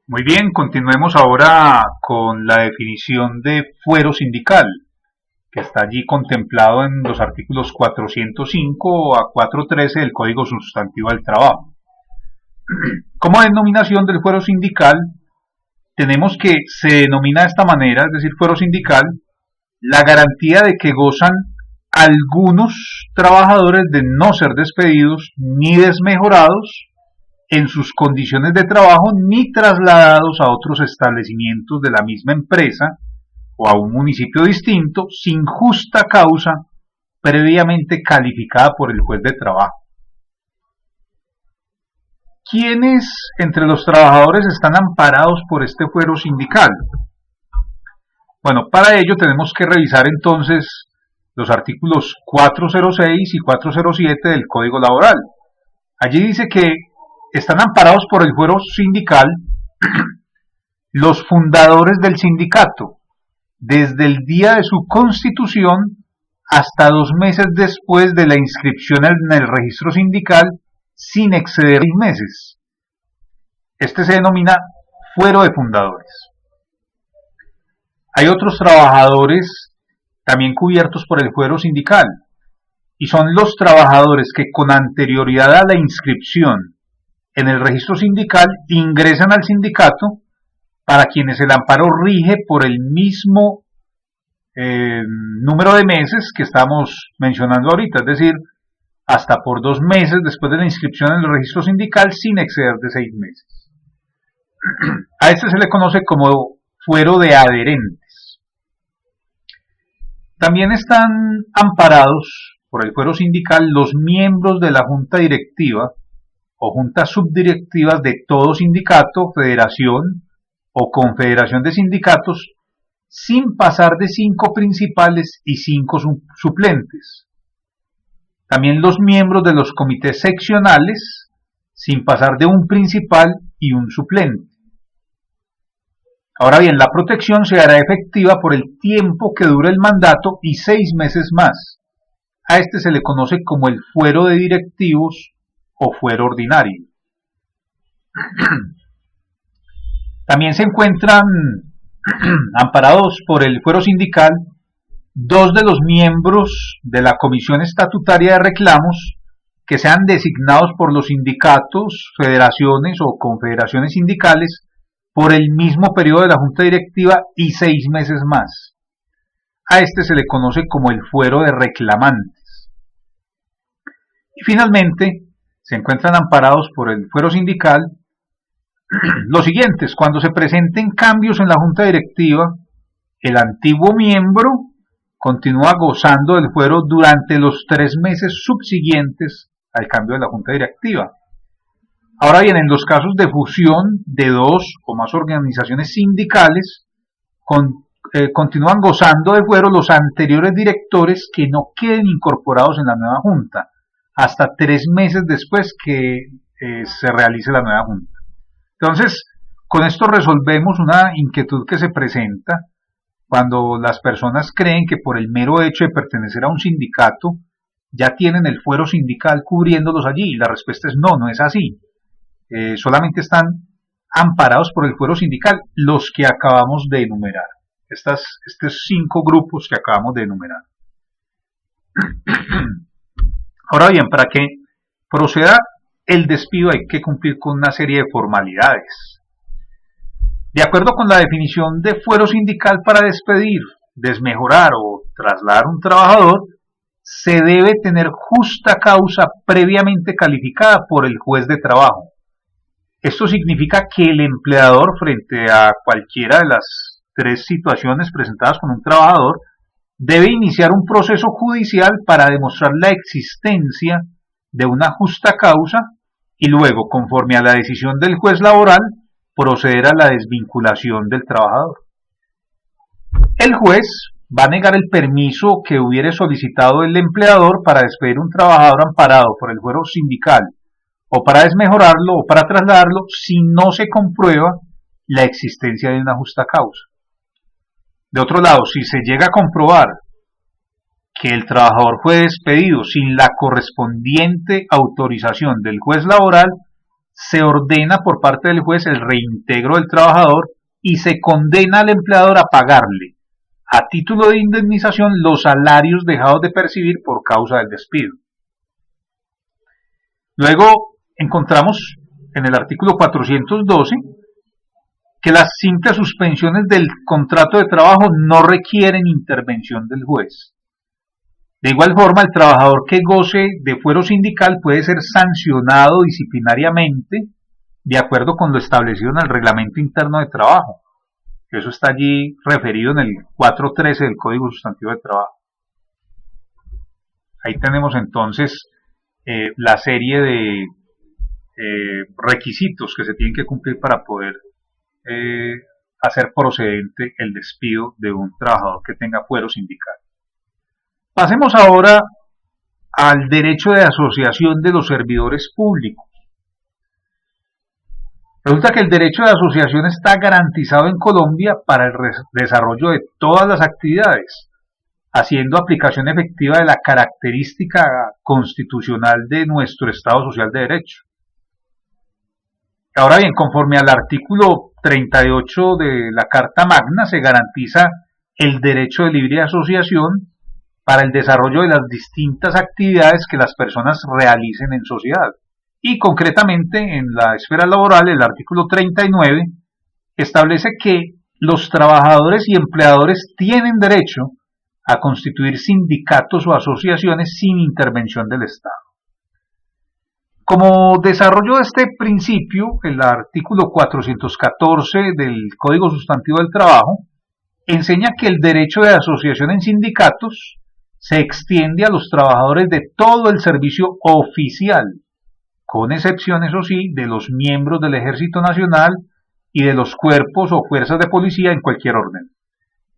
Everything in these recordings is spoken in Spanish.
Muy bien, continuemos ahora con la definición de fuero sindical, que está allí contemplado en los artículos 405 a 413 del Código Sustantivo del Trabajo. Como denominación del fuero sindical, tenemos que se denomina de esta manera, es decir, fuero sindical, la garantía de que gozan algunos trabajadores de no ser despedidos ni desmejorados en sus condiciones de trabajo ni trasladados a otros establecimientos de la misma empresa o a un municipio distinto sin justa causa previamente calificada por el juez de trabajo. ¿Quiénes entre los trabajadores están amparados por este fuero sindical? Bueno, para ello tenemos que revisar entonces los artículos 406 y 407 del Código Laboral. Allí dice que están amparados por el fuero sindical los fundadores del sindicato, desde el día de su constitución hasta 2 meses después de la inscripción en el registro sindical, sin exceder 6 meses. Este se denomina fuero de fundadores. Hay otros trabajadores también cubiertos por el fuero sindical, y son los trabajadores que con anterioridad a la inscripción en el registro sindical ingresan al sindicato, para quienes el amparo rige por el mismo número de meses que estamos mencionando ahorita, es decir, hasta por 2 meses después de la inscripción en el registro sindical sin exceder de 6 meses. A este se le conoce como fuero de adherentes. También están amparados por el fuero sindical los miembros de la junta directiva o juntas subdirectivas de todo sindicato, federación o confederación de sindicatos, sin pasar de 5 principales y 5 suplentes. También los miembros de los comités seccionales, sin pasar de un principal y un suplente. Ahora bien, la protección se hará efectiva por el tiempo que dure el mandato y 6 meses más. A este se le conoce como el fuero de directivos o fuero ordinario. También se encuentran amparados por el fuero sindical 2 de los miembros de la Comisión Estatutaria de Reclamos que sean designados por los sindicatos, federaciones o confederaciones sindicales por el mismo periodo de la Junta Directiva y 6 meses más. A este se le conoce como el fuero de reclamantes. Y finalmente, se encuentran amparados por el fuero sindical los siguientes: cuando se presenten cambios en la junta directiva, el antiguo miembro continúa gozando del fuero durante los 3 meses subsiguientes al cambio de la junta directiva. Ahora bien, en los casos de fusión de 2 o más organizaciones sindicales, continúan gozando de fuero los anteriores directores que no queden incorporados en la nueva junta, hasta 3 meses después que se realice la nueva junta. Entonces, con esto resolvemos una inquietud que se presenta cuando las personas creen que por el mero hecho de pertenecer a un sindicato ya tienen el fuero sindical cubriéndolos allí. Y la respuesta es no, no es así. Solamente están amparados por el fuero sindical los que acabamos de enumerar. Estos 5 grupos que acabamos de enumerar. Ahora bien, para que proceda el despido hay que cumplir con una serie de formalidades. De acuerdo con la definición de fuero sindical, para despedir, desmejorar o trasladar un trabajador, se debe tener justa causa previamente calificada por el juez de trabajo. Esto significa que el empleador, frente a cualquiera de las 3 situaciones presentadas con un trabajador, debe iniciar un proceso judicial para demostrar la existencia de una justa causa y luego, conforme a la decisión del juez laboral, proceder a la desvinculación del trabajador. El juez va a negar el permiso que hubiere solicitado el empleador para despedir un trabajador amparado por el fuero sindical, o para desmejorarlo o para trasladarlo, si no se comprueba la existencia de una justa causa. De otro lado, si se llega a comprobar que el trabajador fue despedido sin la correspondiente autorización del juez laboral, se ordena por parte del juez el reintegro del trabajador y se condena al empleador a pagarle, a título de indemnización, los salarios dejados de percibir por causa del despido. Luego encontramos en el artículo 412 que las simples suspensiones del contrato de trabajo no requieren intervención del juez. De igual forma, el trabajador que goce de fuero sindical puede ser sancionado disciplinariamente de acuerdo con lo establecido en el reglamento interno de trabajo. Eso está allí referido en el 413 del Código Sustantivo de Trabajo. Ahí tenemos entonces la serie de requisitos que se tienen que cumplir para poder hacer procedente el despido de un trabajador que tenga fuero sindical. Pasemos ahora al derecho de asociación de los servidores públicos. Resulta que el derecho de asociación está garantizado en Colombia para el desarrollo de todas las actividades, haciendo aplicación efectiva de la característica constitucional de nuestro Estado Social de Derecho. Ahora bien, conforme al artículo 38 de la Carta Magna, se garantiza el derecho de libre asociación para el desarrollo de las distintas actividades que las personas realicen en sociedad. Y concretamente en la esfera laboral, el artículo 39 establece que los trabajadores y empleadores tienen derecho a constituir sindicatos o asociaciones sin intervención del Estado. Como desarrollo de este principio, el artículo 414 del Código Sustantivo del Trabajo enseña que el derecho de asociación en sindicatos se extiende a los trabajadores de todo el servicio oficial, con excepción, eso sí, de los miembros del Ejército Nacional y de los cuerpos o fuerzas de policía en cualquier orden.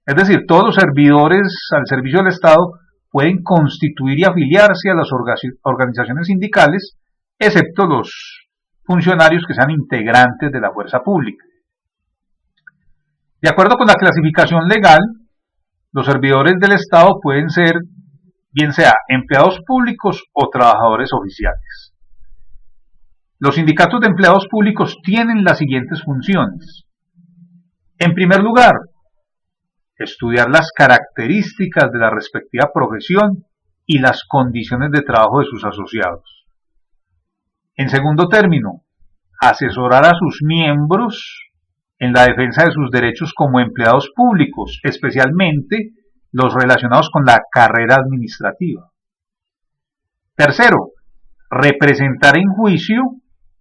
Es decir, todos los servidores al servicio del Estado pueden constituir y afiliarse a las organizaciones sindicales, excepto los funcionarios que sean integrantes de la fuerza pública. De acuerdo con la clasificación legal, los servidores del Estado pueden ser, bien sea empleados públicos o trabajadores oficiales. Los sindicatos de empleados públicos tienen las siguientes funciones. En primer lugar, estudiar las características de la respectiva profesión y las condiciones de trabajo de sus asociados. En segundo término, asesorar a sus miembros en la defensa de sus derechos como empleados públicos, especialmente los relacionados con la carrera administrativa. Tercero, representar en juicio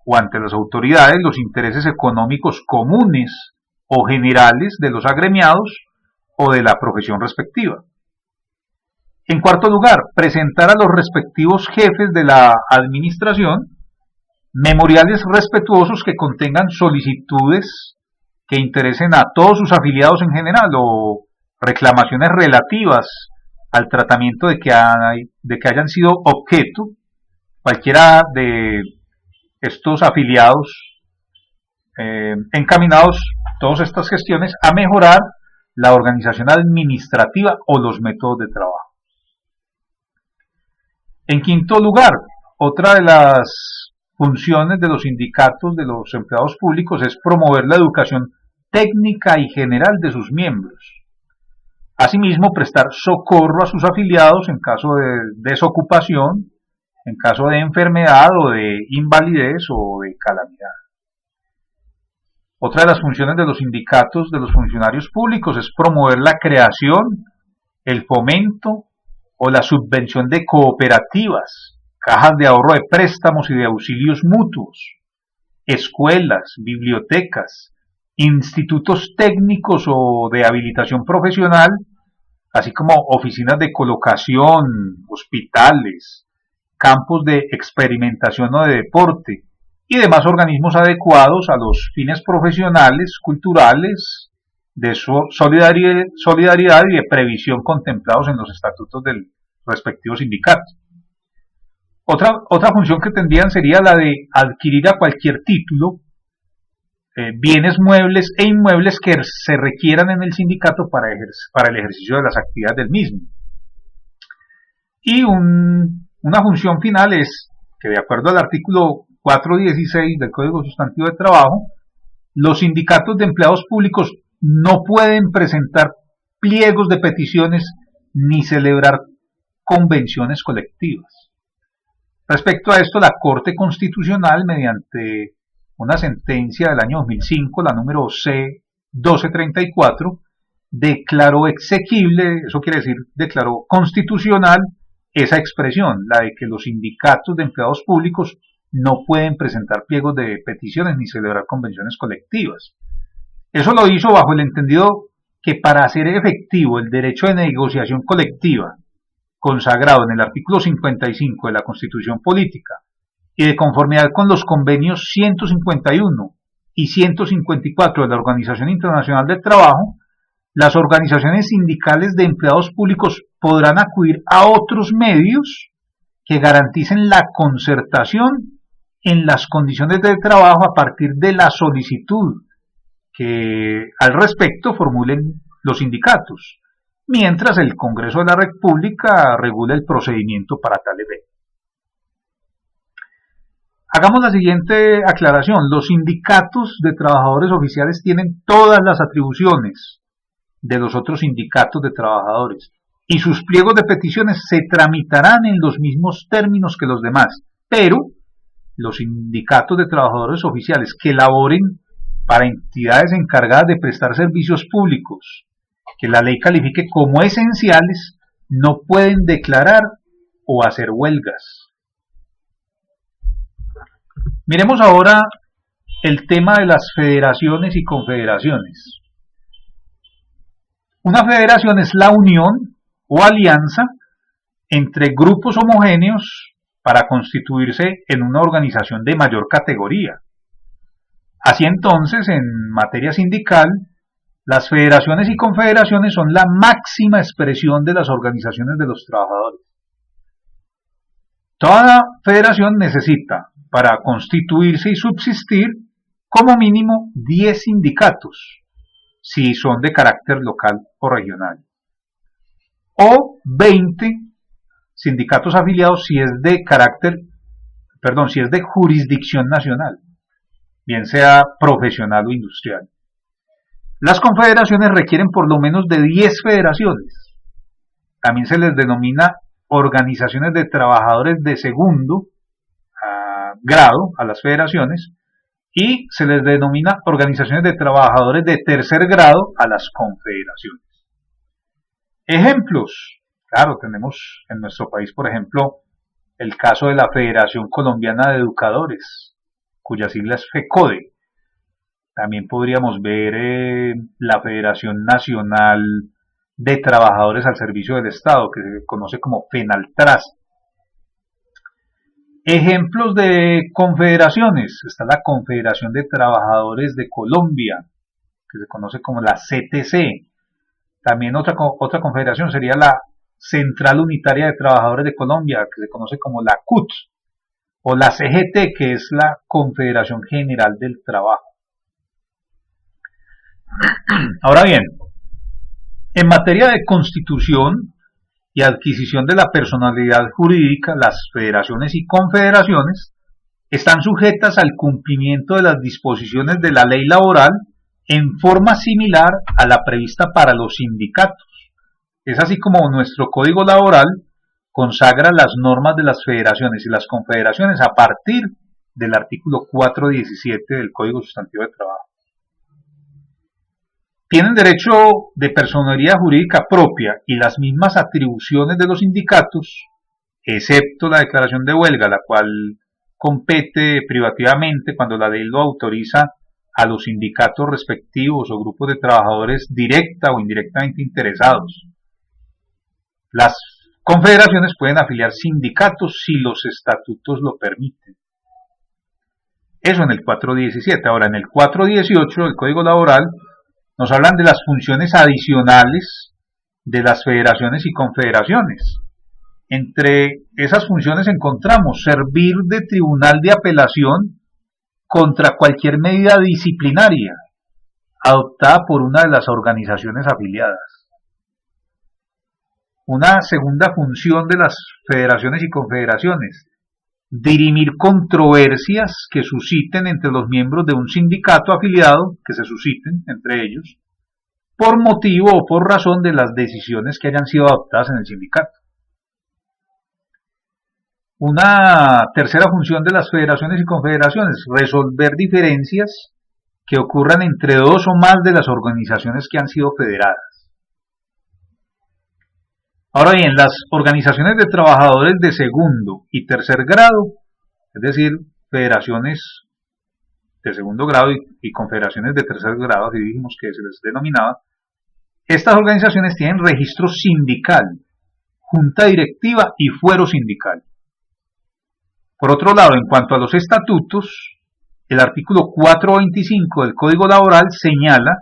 o ante las autoridades los intereses económicos comunes o generales de los agremiados o de la profesión respectiva. En cuarto lugar, presentar a los respectivos jefes de la administración memoriales respetuosos que contengan solicitudes que interesen a todos sus afiliados en general o reclamaciones relativas al tratamiento de que hayan sido objeto cualquiera de estos afiliados, encaminados todas estas gestiones a mejorar la organización administrativa o los métodos de trabajo. En quinto lugar, otra de las funciones de los sindicatos de los empleados públicos es promover la educación técnica y general de sus miembros. Asimismo, prestar socorro a sus afiliados en caso de desocupación, en caso de enfermedad o de invalidez o de calamidad. Otra de las funciones de los sindicatos de los funcionarios públicos es promover la creación, el fomento o la subvención de cooperativas, cajas de ahorro de préstamos y de auxilios mutuos, escuelas, bibliotecas, institutos técnicos o de habilitación profesional, así como oficinas de colocación, hospitales, campos de experimentación o de deporte y demás organismos adecuados a los fines profesionales, culturales, de solidaridad y de previsión contemplados en los estatutos del respectivo sindicato. Otra función que tendrían sería la de adquirir a cualquier título bienes muebles e inmuebles que se requieran en el sindicato para el ejercicio de las actividades del mismo. Y una función final es que, de acuerdo al artículo 416 del Código Sustantivo de Trabajo, los sindicatos de empleados públicos no pueden presentar pliegos de peticiones ni celebrar convenciones colectivas. Respecto a esto, la Corte Constitucional, mediante una sentencia del año 2005, la número C-1234, declaró exequible, eso quiere decir, declaró constitucional esa expresión, la de que los sindicatos de empleados públicos no pueden presentar pliegos de peticiones ni celebrar convenciones colectivas. Eso lo hizo bajo el entendido que para hacer efectivo el derecho de negociación colectiva, consagrado en el artículo 55 de la Constitución Política, y de conformidad con los convenios 151 y 154 de la Organización Internacional del Trabajo, las organizaciones sindicales de empleados públicos podrán acudir a otros medios que garanticen la concertación en las condiciones de trabajo a partir de la solicitud que al respecto formulen los sindicatos, mientras el Congreso de la República regula el procedimiento para tal efecto. Hagamos la siguiente aclaración. Los sindicatos de trabajadores oficiales tienen todas las atribuciones de los otros sindicatos de trabajadores y sus pliegos de peticiones se tramitarán en los mismos términos que los demás, pero los sindicatos de trabajadores oficiales que laboren para entidades encargadas de prestar servicios públicos que la ley califique como esenciales no pueden declarar o hacer huelgas. Miremos ahora el tema de las federaciones y confederaciones. Una federación es la unión o alianza entre grupos homogéneos para constituirse en una organización de mayor categoría. Así entonces, en materia sindical, las federaciones y confederaciones son la máxima expresión de las organizaciones de los trabajadores. Toda federación necesita, para constituirse y subsistir, como mínimo 10 sindicatos, si son de carácter local o regional, o 20 sindicatos afiliados si es de si es de jurisdicción nacional, bien sea profesional o industrial. Las confederaciones requieren por lo menos de 10 federaciones. También se les denomina organizaciones de trabajadores de segundo grado a las federaciones, y se les denomina organizaciones de trabajadores de tercer grado a las confederaciones. Ejemplos. Claro, tenemos en nuestro país, por ejemplo, el caso de la Federación Colombiana de Educadores, cuya sigla es FECODE. También podríamos ver la Federación Nacional de Trabajadores al Servicio del Estado, que se conoce como FENALTRAS. Ejemplos de confederaciones. Está la Confederación de Trabajadores de Colombia, que se conoce como la CTC. También otra confederación sería la Central Unitaria de Trabajadores de Colombia, que se conoce como la CUT, o la CGT, que es la Confederación General del Trabajo. Ahora bien, en materia de constitución y adquisición de la personalidad jurídica, las federaciones y confederaciones están sujetas al cumplimiento de las disposiciones de la ley laboral en forma similar a la prevista para los sindicatos. Es así como nuestro Código Laboral consagra las normas de las federaciones y las confederaciones a partir del artículo 417 del Código Sustantivo de Trabajo. Tienen derecho de personería jurídica propia y las mismas atribuciones de los sindicatos, excepto la declaración de huelga, la cual compete privativamente cuando la ley lo autoriza a los sindicatos respectivos o grupos de trabajadores directa o indirectamente interesados. Las confederaciones pueden afiliar sindicatos si los estatutos lo permiten. Eso en el 417. Ahora, en el 418 del Código Laboral nos hablan de las funciones adicionales de las federaciones y confederaciones. Entre esas funciones encontramos servir de tribunal de apelación contra cualquier medida disciplinaria adoptada por una de las organizaciones afiliadas. Una segunda función de las federaciones y confederaciones, dirimir controversias que susciten entre los miembros de un sindicato afiliado, que se susciten entre ellos, por motivo o por razón de las decisiones que hayan sido adoptadas en el sindicato. Una tercera función de las federaciones y confederaciones, resolver diferencias que ocurran entre dos o más de las organizaciones que han sido federadas. Ahora bien, las organizaciones de trabajadores de segundo y tercer grado, es decir, federaciones de segundo grado y confederaciones de tercer grado, así dijimos que se les denominaba, estas organizaciones tienen registro sindical, junta directiva y fuero sindical. Por otro lado, en cuanto a los estatutos, el artículo 425 del Código Laboral señala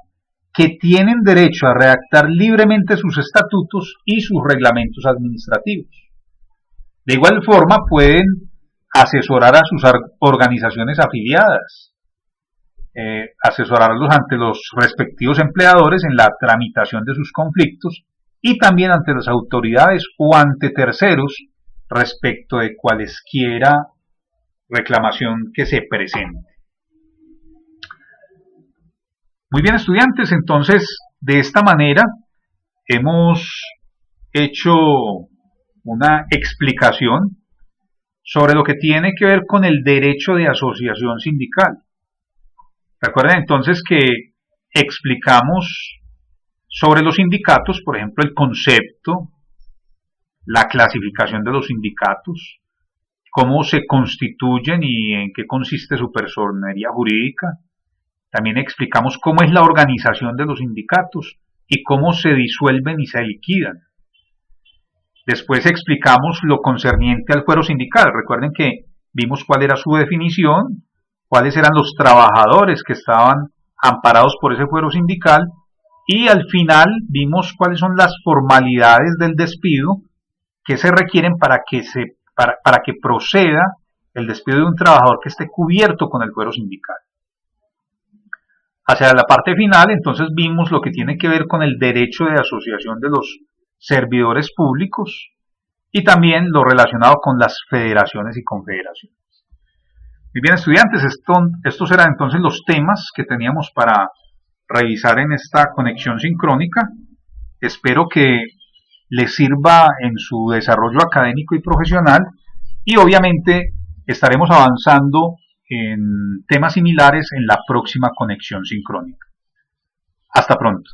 que tienen derecho a redactar libremente sus estatutos y sus reglamentos administrativos. De igual forma, pueden asesorar a sus organizaciones afiliadas, asesorarlos ante los respectivos empleadores en la tramitación de sus conflictos y también ante las autoridades o ante terceros respecto de cualesquiera reclamación que se presente. Muy bien, estudiantes, entonces de esta manera hemos hecho una explicación sobre lo que tiene que ver con el derecho de asociación sindical. Recuerden entonces que explicamos sobre los sindicatos, por ejemplo, el concepto, la clasificación de los sindicatos, cómo se constituyen y en qué consiste su personería jurídica. También explicamos cómo es la organización de los sindicatos y cómo se disuelven y se liquidan. Después explicamos lo concerniente al fuero sindical. Recuerden que vimos cuál era su definición, cuáles eran los trabajadores que estaban amparados por ese fuero sindical y al final vimos cuáles son las formalidades del despido que se requieren para que proceda el despido de un trabajador que esté cubierto con el fuero sindical. Hacia la parte final, entonces, vimos lo que tiene que ver con el derecho de asociación de los servidores públicos y también lo relacionado con las federaciones y confederaciones. Muy bien, estudiantes, estos eran entonces los temas que teníamos para revisar en esta conexión sincrónica. Espero que les sirva en su desarrollo académico y profesional y obviamente estaremos avanzando en temas similares en la próxima conexión sincrónica. Hasta pronto.